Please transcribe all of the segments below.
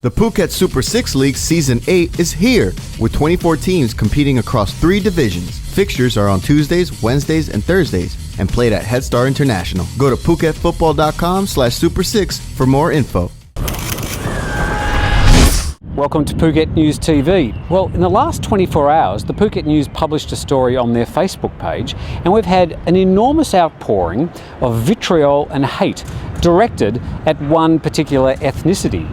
The Phuket Super 6 League Season 8 is here, with 24 teams competing across 3 divisions. Fixtures are on Tuesdays, Wednesdays, and Thursdays, and played at Headstar International. Go to PhuketFootball.com/Super6 for more info. Welcome to Phuket News TV. Well, in the last 24 hours, the Phuket News published a story on their Facebook page, and we've had an enormous outpouring of vitriol and hate directed at one particular ethnicity.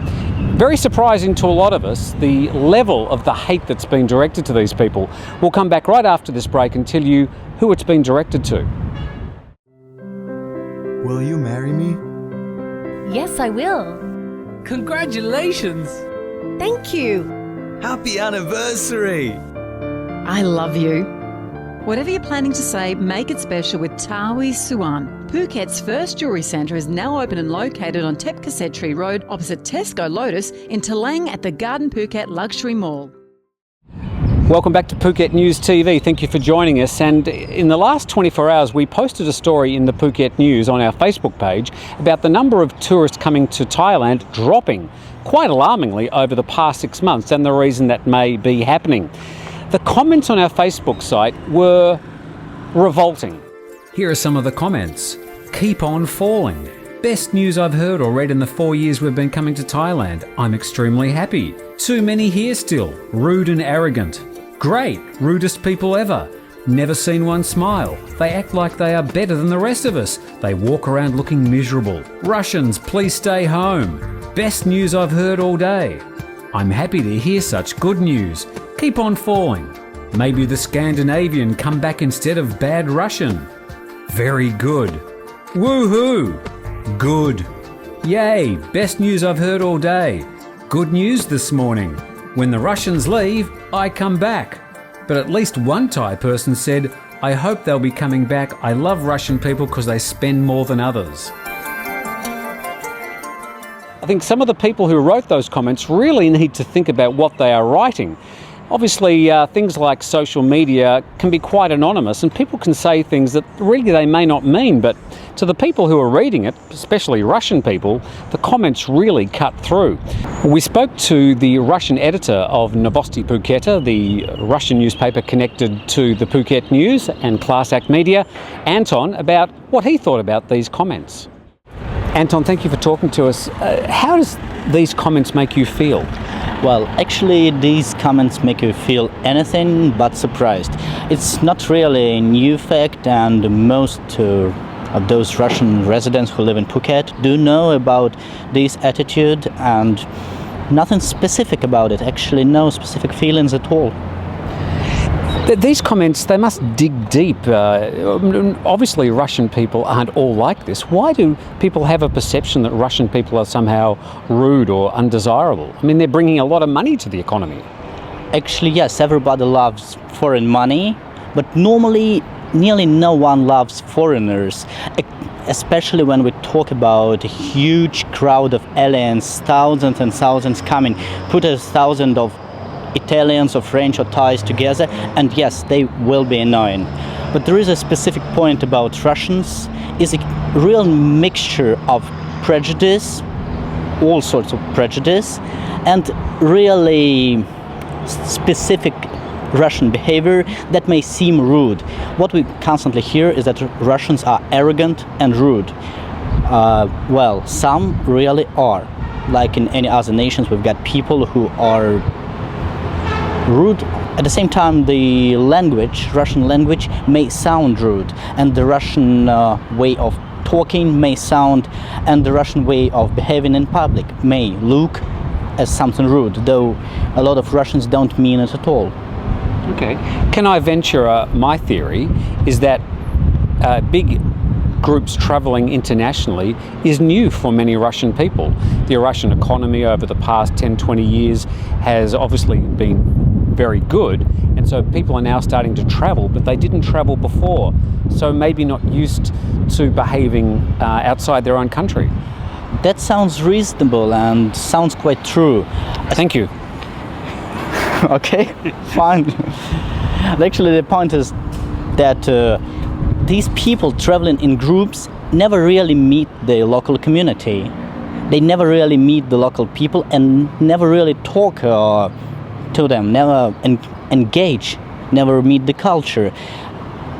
Very surprising to a lot of us, the level of the hate that's been directed to these people. We'll come back right after this break and tell you who it's been directed to. Will you marry me? Yes, I will. Congratulations! Thank you. Happy anniversary! I love you. Whatever you're planning to say, make it special with Tawi Suan. Phuket's first jewellery centre is now open and located on Tep Kasetri Road opposite Tesco Lotus in Talang at the Garden Phuket Luxury Mall. Welcome back to Phuket News TV. Thank you for joining us. And in the last 24 hours, we posted a story in the Phuket News on our Facebook page about the number of tourists coming to Thailand dropping quite alarmingly over the past 6 months, and the reason that may be happening. The comments on our Facebook site were revolting. Here are some of the comments. Keep on falling. Best news I've heard or read in the 4 years we've been coming to Thailand. I'm extremely happy. Too many here still. Rude and arrogant. Great. Rudest people ever. Never seen one smile. They act like they are better than the rest of us. They walk around looking miserable. Russians, please stay home. Best news I've heard all day. I'm happy to hear such good news. Keep on falling. Maybe the Scandinavian come back instead of bad Russian. Very good. Woohoo! Good. Yay! Best news I've heard all day. Good news this morning. When the Russians leave, I come back. But at least one Thai person said, I hope they'll be coming back. I love Russian people because they spend more than others. I think some of the people who wrote those comments really need to think about what they are writing. Obviously, things like social media can be quite anonymous, and people can say things that really they may not mean, but to the people who are reading it, especially Russian people, the comments really cut through. We spoke to the Russian editor of Novosti Phuketa, the Russian newspaper connected to the Phuket News and Class Act Media, Anton, about what he thought about these comments. Anton, thank you for talking to us. How does these comments make you feel? Well, actually, these comments make you feel anything but surprised. It's not really a new fact, and most of those Russian residents who live in Phuket do know about this attitude, and nothing specific about it, actually no specific feelings at all. These comments, they must dig deep. Obviously, Russian people aren't all like this. Why do people have a perception that Russian people are somehow rude or undesirable? I mean, they're bringing a lot of money to the economy. Actually, yes, everybody loves foreign money, but normally nearly no one loves foreigners, especially when we talk about a huge crowd of aliens, thousands and thousands coming. Put 1,000 of Italians or French or Thais together, and yes, they will be annoying. But there is a specific point about Russians, is a real mixture of prejudice, all sorts of prejudice, and really specific Russian behavior that may seem rude. What we constantly hear is that Russians are arrogant and rude. Well, some really are. Like in any other nations, we've got people who are rude. At the same time, the language, Russian language, may sound rude, and the Russian way of talking may sound, and the Russian way of behaving in public may look as something rude, though a lot of Russians don't mean it at all. Okay. Can I venture my theory is that big groups travelling internationally is new for many Russian people. The Russian economy over the past 10-20 years has obviously been very good, and so people are now starting to travel, but they didn't travel before, so maybe not used to behaving outside their own country. That sounds reasonable and sounds quite true. Thank you. Okay, fine. Actually, the point is that these people traveling in groups never really meet the local community. They never really meet the local people and never really talk to them, never engage, never meet the culture.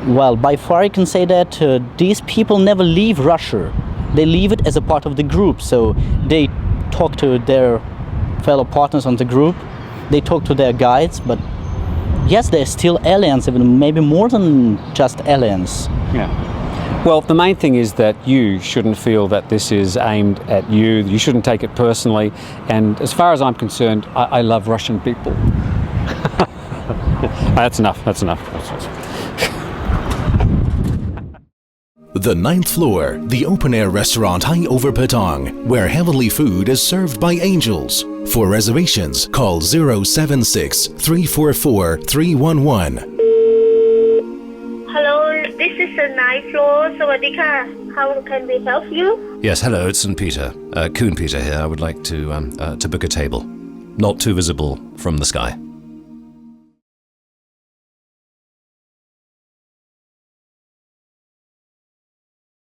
Well, by far I can say that these people never leave Russia. They leave it as a part of the group, so they talk to their fellow partners on the group, they talk to their guides, but yes, they're still aliens, even maybe more than just aliens. Yeah. Well, the main thing is that you shouldn't feel that this is aimed at you. You shouldn't take it personally. And as far as I'm concerned, I love Russian people. That's enough. That's enough. The 9th floor, the open-air restaurant high over Patong, where heavenly food is served by angels. For reservations, call 076 344 311. Hello, this is the 9th floor. Sawadika. How can we help you? Yes, hello, it's St. Peter. Coon Peter here. I would like to book a table. Not too visible from the sky.